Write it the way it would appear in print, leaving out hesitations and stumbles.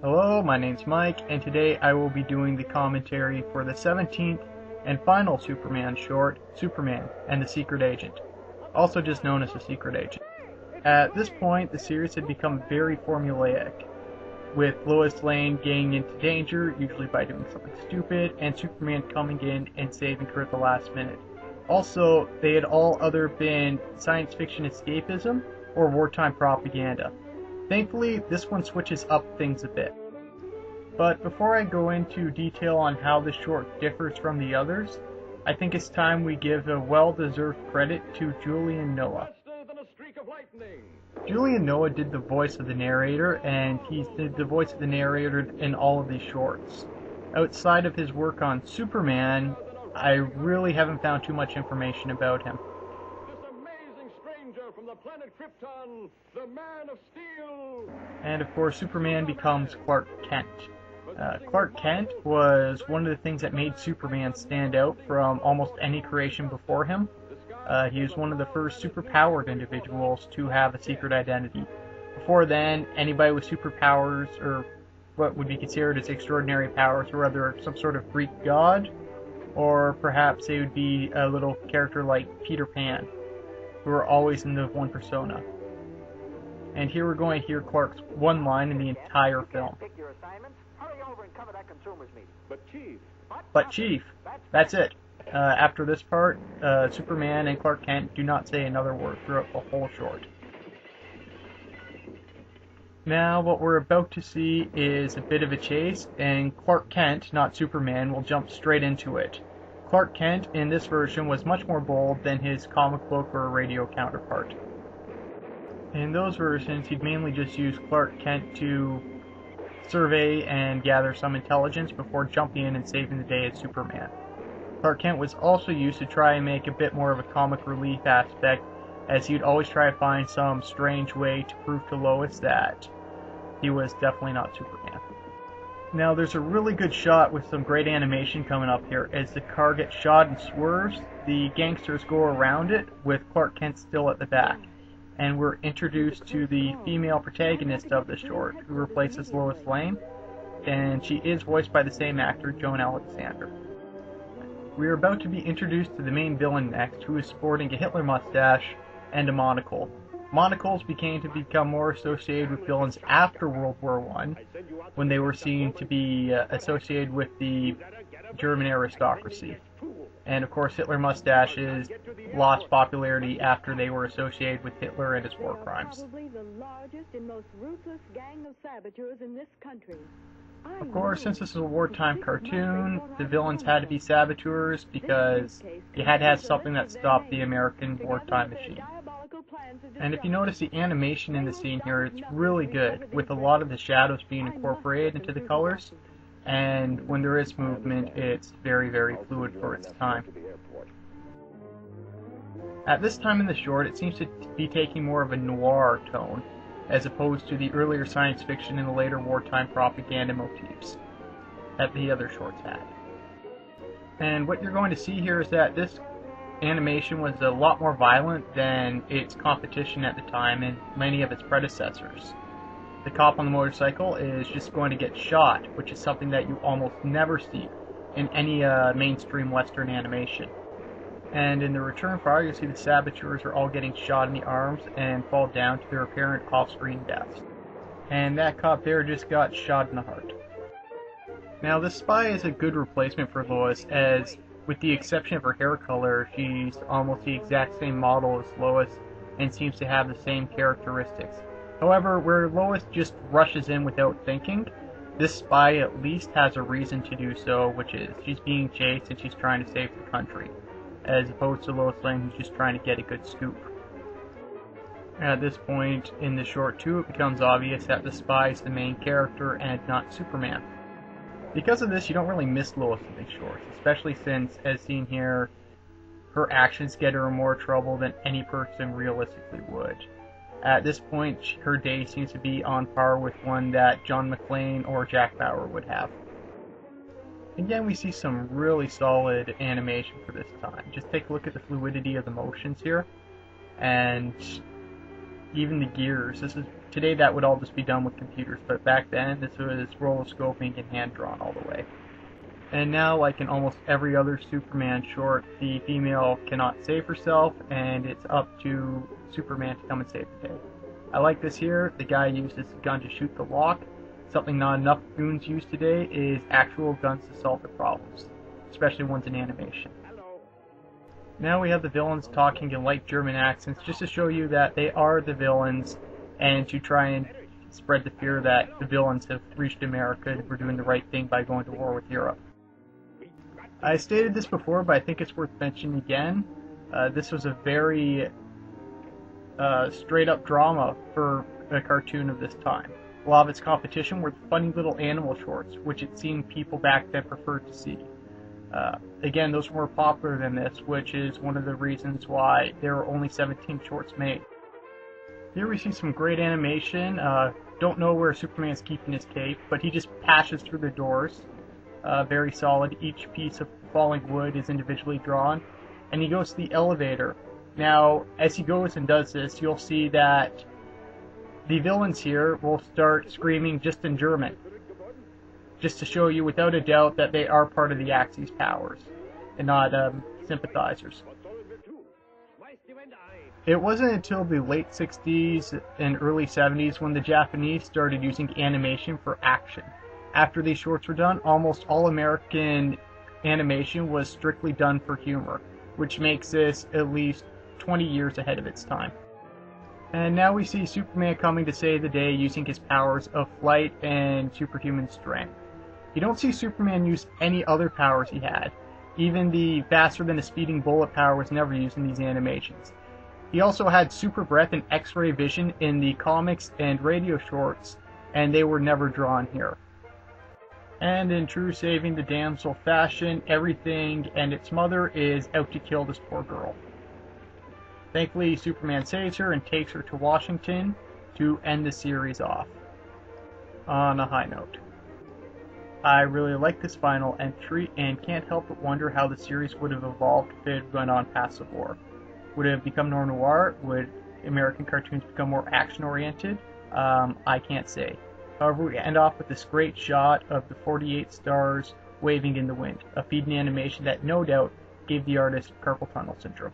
Hello, my name's Mike, and today I will be doing the commentary for the 17th and final Superman short, Superman and the Secret Agent, also just known as the Secret Agent. At this point, the series had become very formulaic, with Lois Lane getting into danger, usually by doing something stupid, and Superman coming in and saving her at the last minute. Also, they had all either been science fiction escapism or wartime propaganda. Thankfully, this one switches up things a bit. But before I go into detail on how this short differs from the others, I think it's time we give a well-deserved credit to Julian Noah. Julian Noah did the voice of the narrator, and he did the voice of the narrator in all of these shorts. Outside of his work on Superman, I really haven't found too much information about him. From the planet Krypton, the Man of Steel. And of course, Superman becomes Clark Kent. Clark Kent was one of the things that made Superman stand out from almost any creation before him. He was one of the first superpowered individuals to have a secret identity. Before then, anybody with superpowers, or what would be considered as extraordinary powers, were either some sort of Greek god, or perhaps they would be a little character like Peter Pan, who are always in the one persona. And here we're going to hear Clark's one line in the entire film. But Chief, that's it. After this part, Superman and Clark Kent do not say another word throughout the whole short. Now what we're about to see is a bit of a chase, and Clark Kent, not Superman, will jump straight into it. Clark Kent in this version was much more bold than his comic book or radio counterpart. In those versions, he'd mainly just use Clark Kent to survey and gather some intelligence before jumping in and saving the day as Superman. Clark Kent was also used to try and make a bit more of a comic relief aspect, as he'd always try to find some strange way to prove to Lois that he was definitely not Superman. Now there's a really good shot with some great animation coming up here. As the car gets shot and swerves, the gangsters go around it with Clark Kent still at the back. And we're introduced to the female protagonist of the short, who replaces Lois Lane, and she is voiced by the same actor, Joan Alexander. We are about to be introduced to the main villain next, who is sporting a Hitler mustache and a monocle. Monocles began to become more associated with villains after World War I, when they were seen to be associated with the German aristocracy. And of course, Hitler mustaches lost popularity after they were associated with Hitler and his war crimes. Of course, since this is a wartime cartoon, the villains had to be saboteurs because you had to have something that stopped the American wartime machine. And if you notice the animation in the scene here, it's really good, with a lot of the shadows being incorporated into the colors, and when there is movement, it's very, very fluid for its time. At this time in the short, it seems to be taking more of a noir tone, as opposed to the earlier science fiction and the later wartime propaganda motifs that the other shorts had. And what you're going to see here is that this animation was a lot more violent than its competition at the time and many of its predecessors. The cop on the motorcycle is just going to get shot, which is something that you almost never see in any mainstream Western animation. And in the return fire, you see the saboteurs are all getting shot in the arms and fall down to their apparent off-screen deaths. And that cop there just got shot in the heart. Now, this spy is a good replacement for Lois, as with the exception of her hair color, she's almost the exact same model as Lois and seems to have the same characteristics. However, where Lois just rushes in without thinking, this spy at least has a reason to do so, which is she's being chased and she's trying to save the country, as opposed to Lois Lane, who's just trying to get a good scoop. At this point in the short too, it becomes obvious that the spy is the main character and not Superman. Because of this, you don't really miss Lois in these shorts, especially since, as seen here, her actions get her in more trouble than any person realistically would. At this point, her day seems to be on par with one that John McClane or Jack Bauer would have. Again, we see some really solid animation for this time. Just take a look at the fluidity of the motions here, and even the gears. This is today that would all just be done with computers, but back then this was rotoscoping and hand-drawn all the way. And now, like in almost every other Superman short, the female cannot save herself, and it's up to Superman to come and save the day. I like this here. The guy used his gun to shoot the lock. Something not enough goons use today is actual guns to solve the problems, especially ones in animation. Now we have the villains talking in light German accents just to show you that they are the villains and to try and spread the fear that the villains have reached America and we're doing the right thing by going to war with Europe. I stated this before, but I think it's worth mentioning again. This was a very straight-up drama for a cartoon of this time. A lot of its competition were funny little animal shorts, which it seemed people back then preferred to see. Again, those were more popular than this, which is one of the reasons why there were only 17 shorts made. Here we see some great animation. Don't know where Superman's keeping his cape, but he just passes through the doors. Very solid. Each piece of falling wood is individually drawn. And he goes to the elevator. Now, as he goes and does this, you'll see that the villains here will start screaming just in German, just to show you without a doubt that they are part of the Axis powers and not sympathizers. It wasn't until the late 60s and early 70s when the Japanese started using animation for action. After these shorts were done, almost all American animation was strictly done for humor, which makes this at least 20 years ahead of its time. And now we see Superman coming to save the day using his powers of flight and superhuman strength. You don't see Superman use any other powers he had. Even the faster than a speeding bullet power was never used in these animations. He also had super breath and X-ray vision in the comics and radio shorts, and they were never drawn here. And in true saving the damsel fashion, everything and its mother is out to kill this poor girl. Thankfully, Superman saves her and takes her to Washington to end the series off on a high note. I really like this final entry and can't help but wonder how the series would have evolved if it had gone on past the war. Would it have become noir? Would American cartoons become more action-oriented? I can't say. However, we end off with this great shot of the 48 stars waving in the wind, a feat in animation that no doubt gave the artist carpal tunnel syndrome.